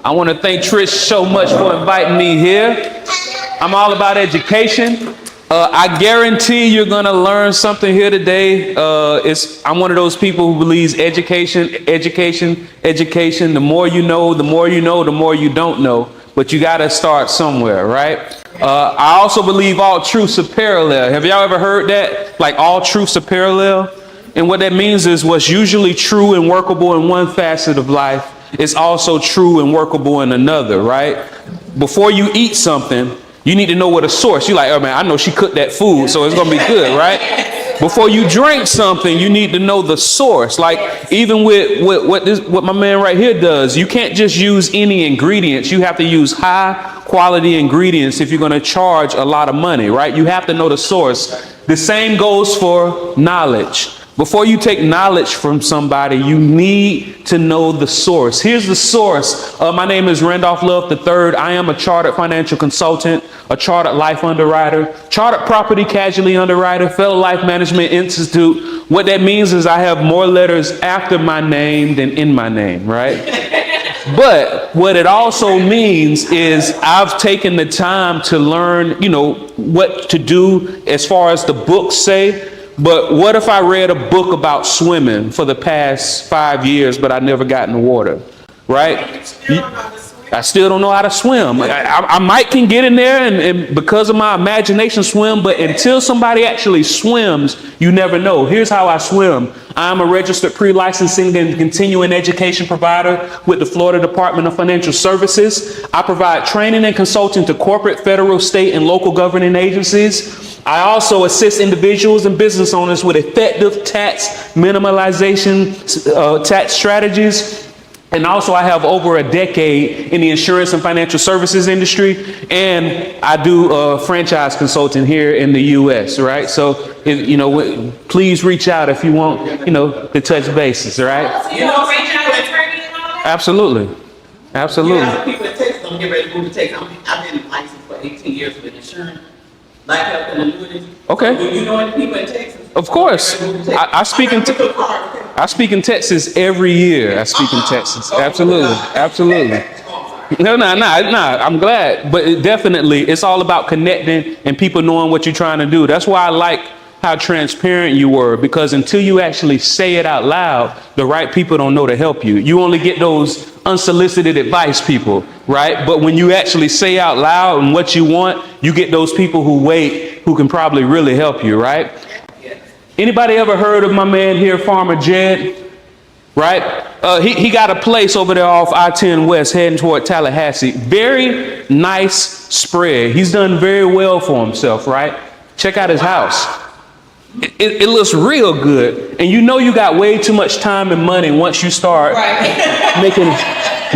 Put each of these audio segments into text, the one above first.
I want to thank Trish so much for inviting me here. I'm all about education. I guarantee you're going to learn something here today. I'm one of those people who believes education. The more you know, the more you know, the more you don't know. But you got to start somewhere, right? I also believe all truths are parallel. Have y'all ever heard that? Like all truths are parallel? And what that means is what's usually true and workable in one facet of life is also true and workable in another, right? Before you eat something, you need to know what a source. You're like, oh man, I know she cooked that food, so it's gonna be good, right? Before you drink something, you need to know the source. Like even with what my man right here does, you can't just use any ingredients. You have to use high quality ingredients if you're gonna charge a lot of money, right? You have to know the source. The same goes for knowledge. Before you take knowledge from somebody, you need to know the source. Here's the source. My name is Randolph Love III. I am a chartered financial consultant, a chartered life underwriter, chartered property casualty underwriter, fellow Life Management Institute. What that means is I have more letters after my name than in my name, right? But what it also means is I've taken the time to learn, what to do as far as the books say. But what if I read a book about swimming for the past 5 years, but I never got in the water, right? I still don't know how to swim. I might can get in there and because of my imagination swim, but until somebody actually swims, you never know. Here's how I swim. I'm a registered pre-licensing and continuing education provider with the Florida Department of Financial Services. I provide training and consulting to corporate, federal, state, and local governing agencies. I also assist individuals and business owners with effective tax minimalization tax strategies. And also I have over a decade in the insurance and financial services industry. And I do franchise consulting here in the US, right? So, please reach out if you want, to touch bases, right? Absolutely. People in Texas don't get ready to move to Texas. I've been licensed for 18 years with insurance. Life health and annuities. Okay. Do you know any people in Texas? Of course. I speak in Texas every year. I speak in Texas. Absolutely. No. I'm glad. But it's all about connecting and people knowing what you're trying to do. That's why I like how transparent you were, because until you actually say it out loud, the right people don't know to help you. You only get those unsolicited advice people, right? But when you actually say out loud and what you want, you get those people who can probably really help you, right? Anybody ever heard of my man here, Farmer Jed? Right? He got a place over there off I-10 West heading toward Tallahassee. Very nice spread. He's done very well for himself, right? Check out his house. It looks real good. And you got way too much time and money once you start making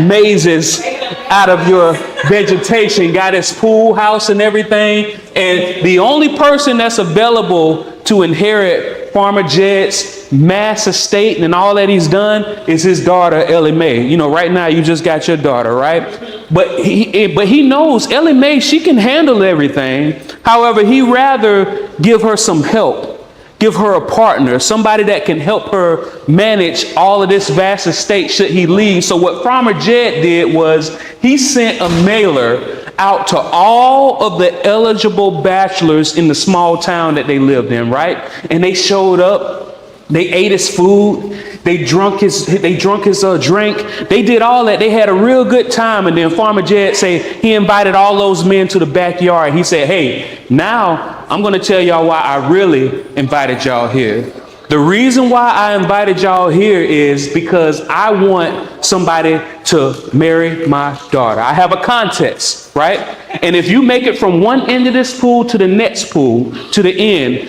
mazes out of your vegetation. Got his pool house and everything. And the only person that's available to inherit Farmer Jed's mass estate and all that he's done is his daughter, Ellie Mae. Right now you just got your daughter, right? But he knows Ellie Mae, she can handle everything. However, he rather give her some help. Give her a partner, somebody that can help her manage all of this vast estate should he leave. So what Farmer Jed did was he sent a mailer out to all of the eligible bachelors in the small town that they lived in, right? And they showed up, they ate his food, they drunk his drink, they did all that. They had a real good time. And then Farmer Jed said he invited all those men to the backyard. He said, hey, now I'm going to tell y'all why I really invited y'all here. The reason why I invited y'all here is because I want somebody to marry my daughter. I have a contest, right? And if you make it from one end of this pool to the next pool to the end,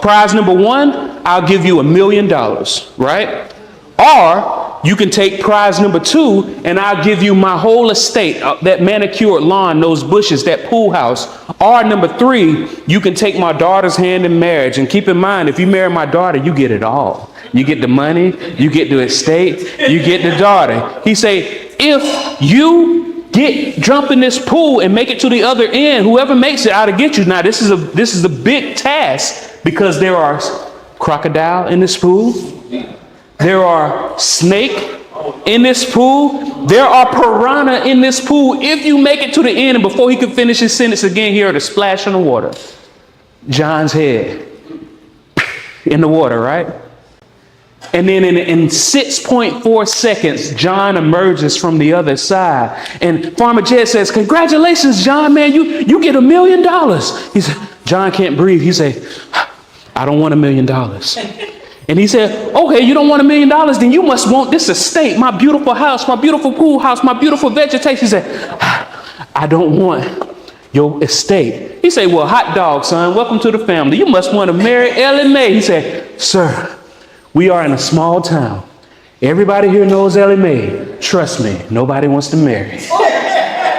prize number one, I'll give you $1 million, right? Or you can take prize number two and I'll give you my whole estate, that manicured lawn, those bushes, that pool house. Or number three, you can take my daughter's hand in marriage. And keep in mind, if you marry my daughter, you get it all. You get the money, you get the estate, you get the daughter. He say, if you jump in this pool and make it to the other end, whoever makes it, I'll get you. Now, this is a big task because there are crocodile in this pool. There are snake in this pool. There are piranha in this pool. If you make it to the end and before he could finish his sentence again, he heard a splash in the water. John's head in the water, right? And then in 6.4 seconds, John emerges from the other side. And Farmer Jed says, congratulations, John, man, you get $1 million. He said, John can't breathe. He said, I don't want $1 million. And he said, okay, you don't want $1 million, then you must want this estate, my beautiful house, my beautiful pool house, my beautiful vegetation. He said, I don't want your estate. He said, well, hot dog, son, welcome to the family. You must want to marry Ellie Mae. He said, sir, we are in a small town. Everybody here knows Ellie Mae. Trust me, nobody wants to marry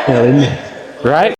Ellie Mae, right?